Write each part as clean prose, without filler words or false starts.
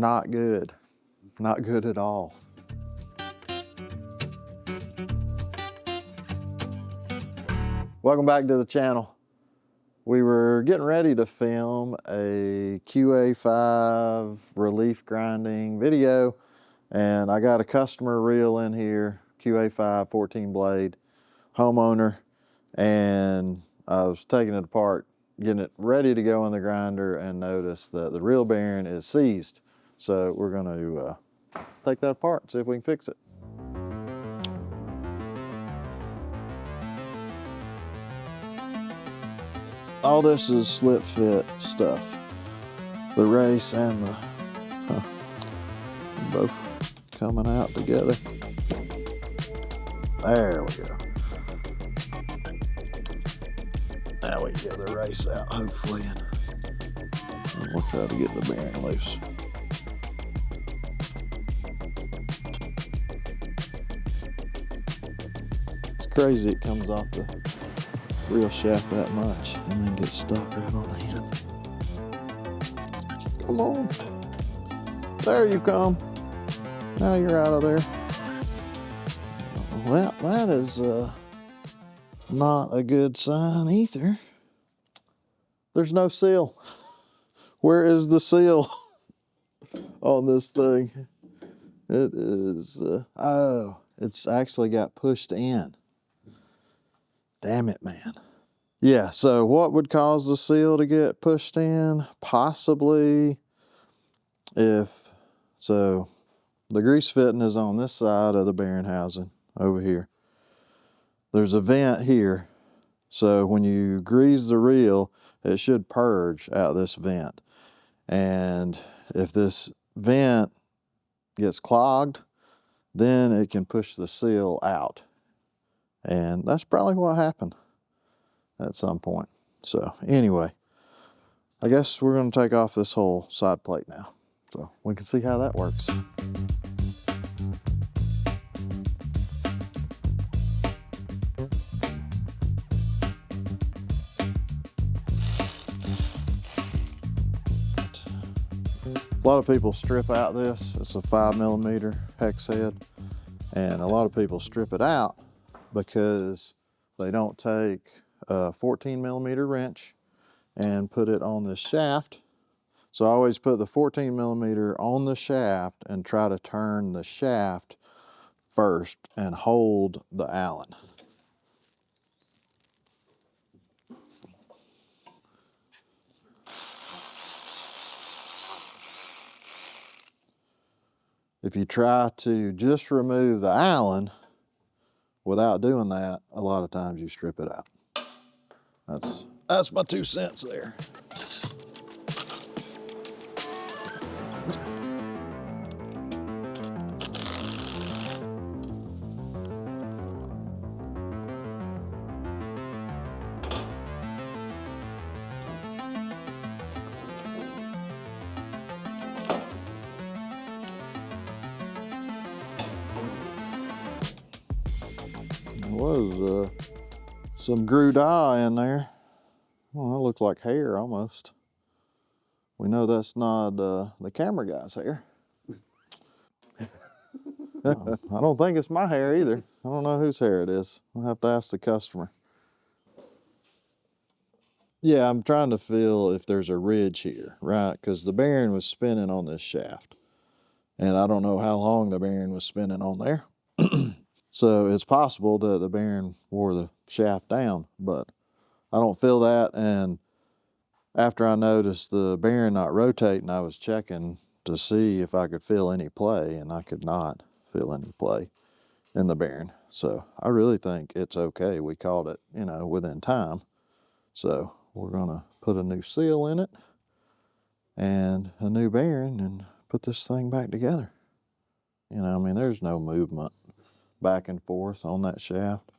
not good. Not good at all. Welcome back to the channel. We were getting ready to film a QA5 relief grinding video, and I got a customer reel in here, QA5 14 blade, homeowner, and I was taking it apart, getting it ready to go in the grinder, and noticed that the reel bearing is seized. So we're going to take that apart and see if we can fix it. All this is slip fit stuff. The race and the both coming out together. There we go. Now we get the race out, hopefully, and we'll try to get the bearing loose. It's crazy it comes off the reel shaft that much and then gets stuck right on the end. Come on. There you come. Now you're out of there. Well, that is not a good sign either. There's no seal. Where is the seal on this thing? It is, oh, it's actually got pushed in. Damn it, man. Yeah, so what would cause the seal to get pushed in? Possibly so the grease fitting is on this side of the bearing housing over here. There's a vent here. So when you grease the reel, it should purge out this vent. And if this vent gets clogged, then it can push the seal out. And that's probably what happened at some point. So anyway, I guess we're going to take off this whole side plate now, so we can see how that works. A lot of people strip out this. It's a 5mm hex head, and a lot of people strip it out because they don't take a 14mm wrench and put it on the shaft. So I always put the 14mm on the shaft and try to turn the shaft first and hold the Allen. If you try to just remove the Allen without doing that, a lot of times you strip it out. That's my 2 cents there. There was some grouda in there. Well, that looks like hair almost. We know that's not the camera guy's hair. I don't think it's my hair either. I don't know whose hair it is. I'll have to ask the customer. Yeah, I'm trying to feel if there's a ridge here, right? Because the bearing was spinning on this shaft. And I don't know how long the bearing was spinning on there. So it's possible that the bearing wore the shaft down, but I don't feel that. And after I noticed the bearing not rotating, I was checking to see if I could feel any play, and I could not feel any play in the bearing. So I really think it's okay. We caught it, within time. So we're gonna put a new seal in it and a new bearing and put this thing back together. There's no movement back and forth on that shaft.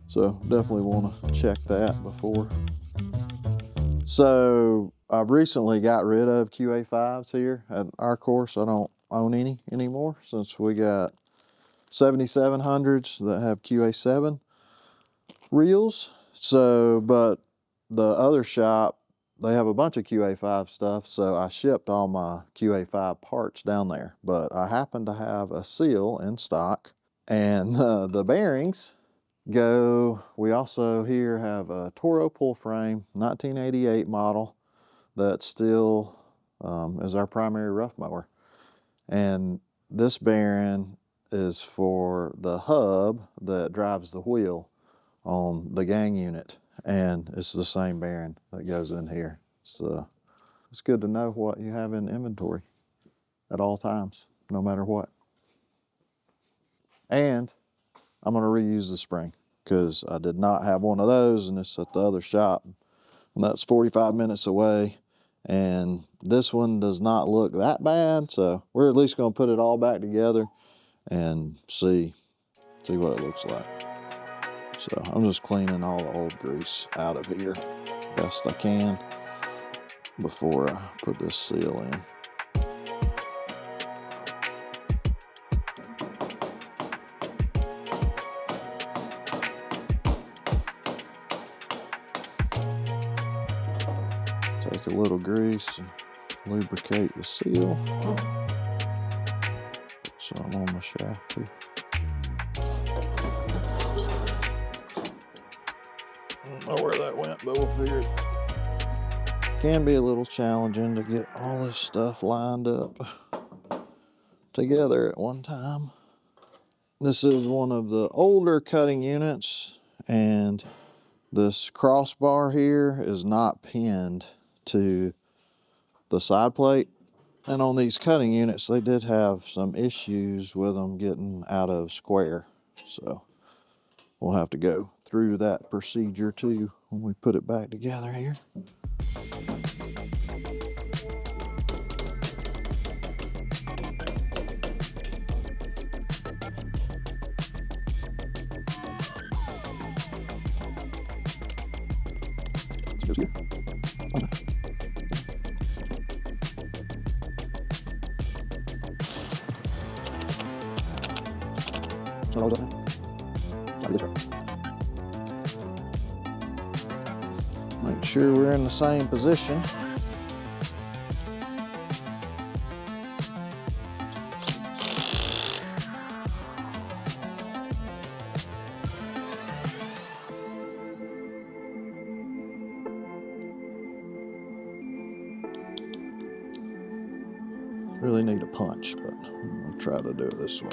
So definitely want to check that before. So I've recently got rid of QA5s here at our course. I don't own any anymore since we got 7700s that have QA7 reels. So, but the other shop they have a bunch of QA5 stuff, so I shipped all my QA5 parts down there. But I happen to have a seal in stock, and the bearings go. We also here have a Toro pull frame, 1988 model, that still is our primary rough mower. And this bearing is for the hub that drives the wheel on the gang unit, and it's the same bearing that goes in here. So it's good to know what you have in inventory at all times, no matter what. And I'm going to reuse the spring because I did not have one of those, and it's at the other shop, and that's 45 minutes away. And this one does not look that bad, so we're at least going to put it all back together and see what it looks like. So I'm just cleaning all the old grease out of here best I can before I put this seal in. Take a little grease and lubricate the seal. Put some on the shaft too. I don't know where that went, but we'll figure it. Can be a little challenging to get all this stuff lined up together at one time. This is one of the older cutting units, and this crossbar here is not pinned to the side plate. And on these cutting units, they did have some issues with them getting out of square. So we'll have to go through that procedure too when we put it back together here. Make sure we're in the same position. Really need a punch, but I'm gonna try to do it this way.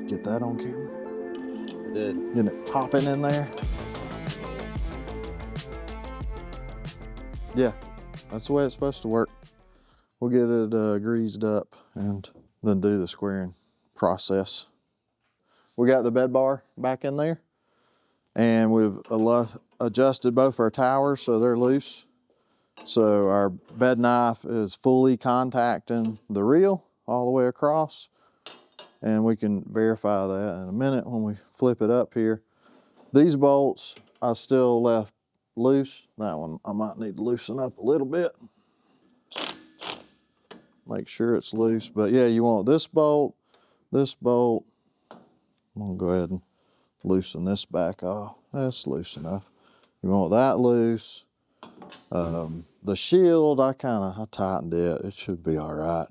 Get that on camera? I did. Getting it popping in there? Yeah, that's the way it's supposed to work. We'll get it greased up and then do the squaring process. We got the bed bar back in there, and we've adjusted both our towers so they're loose. So our bed knife is fully contacting the reel all the way across, and we can verify that in a minute when we flip it up here. These bolts I still left loose. That one I might need to loosen up a little bit. Make sure it's loose. But yeah, you want this bolt, this bolt. I'm gonna go ahead and loosen this back off. That's loose enough. You want that loose. The shield, I tightened it. It should be all right.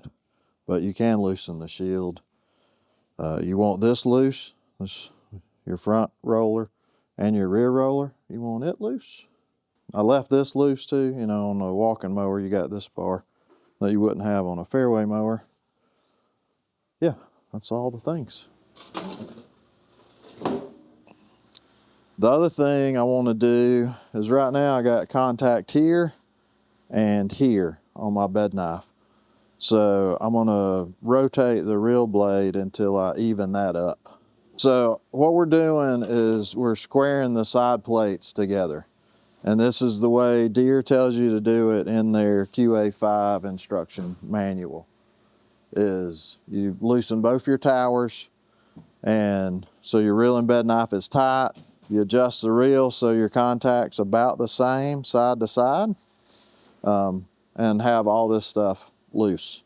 But you can loosen the shield. You want this loose. This, your front roller and your rear roller. You want it loose. I left this loose too. You know, on a walking mower, you got this bar that you wouldn't have on a fairway mower. Yeah, that's all the things. The other thing I want to do is right now I got contact here and here on my bed knife. So I'm going to rotate the reel blade until I even that up. So what we're doing is we're squaring the side plates together. And this is the way Deere tells you to do it in their QA5 instruction manual. Is you loosen both your towers, and so your reel and bed knife is tight. You adjust the reel so your contact's about the same side to side, and have all this stuff loose.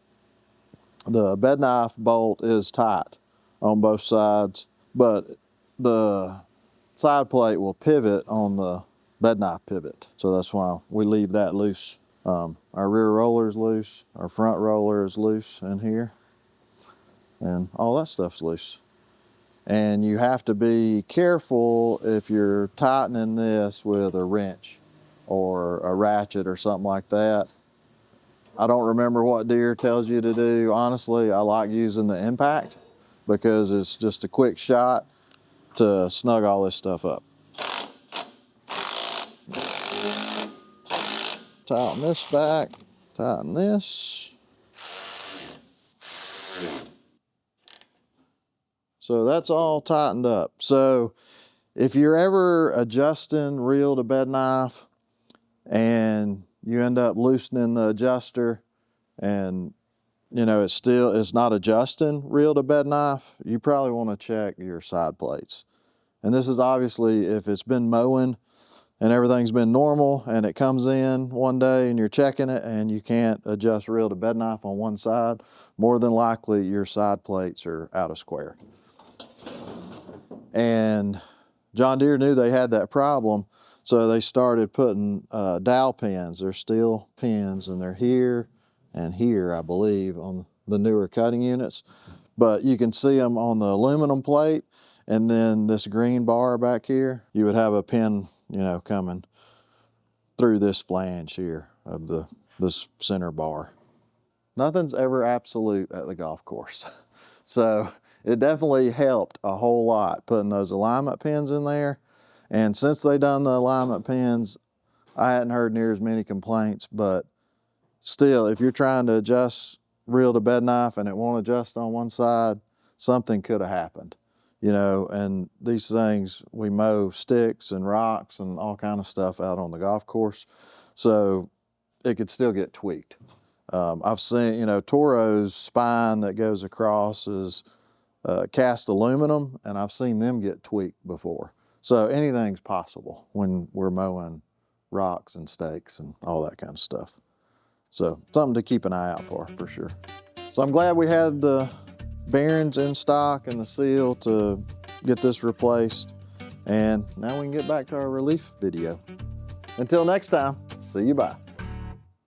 The bed knife bolt is tight on both sides, but the side plate will pivot on the bed knife pivot. So that's why we leave that loose. Our rear roller is loose, our front roller is loose in here, and all that stuff's loose. And you have to be careful if you're tightening this with a wrench or a ratchet or something like that. I don't remember what Deere tells you to do. Honestly, I like using the impact because it's just a quick shot to snug all this stuff up. Tighten this back, tighten this. So that's all tightened up. So if you're ever adjusting reel to bed knife and you end up loosening the adjuster and you know it's not adjusting reel to bed knife, you probably want to check your side plates. And this is obviously if it's been mowing and everything's been normal and it comes in one day and you're checking it and you can't adjust reel to bed knife on one side, more than likely your side plates are out of square. And John Deere knew they had that problem, so they started putting dowel pins. They're steel pins, and they're here and here, I believe, on the newer cutting units. But you can see them on the aluminum plate, and then this green bar back here, you would have a pin, you know, coming through this flange here of this center bar. Nothing's ever absolute at the golf course. So it definitely helped a whole lot putting those alignment pins in there. And since they done the alignment pins, I hadn't heard near as many complaints, but still, if you're trying to adjust reel to bed knife and it won't adjust on one side, something could have happened, you know. And these things, we mow sticks and rocks and all kind of stuff out on the golf course. So it could still get tweaked. I've seen, you know, Toro's spine that goes across is cast aluminum, and I've seen them get tweaked before. So anything's possible when we're mowing rocks and stakes and all that kind of stuff. So something to keep an eye out for sure. So I'm glad we had the bearings in stock and the seal to get this replaced. And now we can get back to our relief video. Until next time, see you, bye.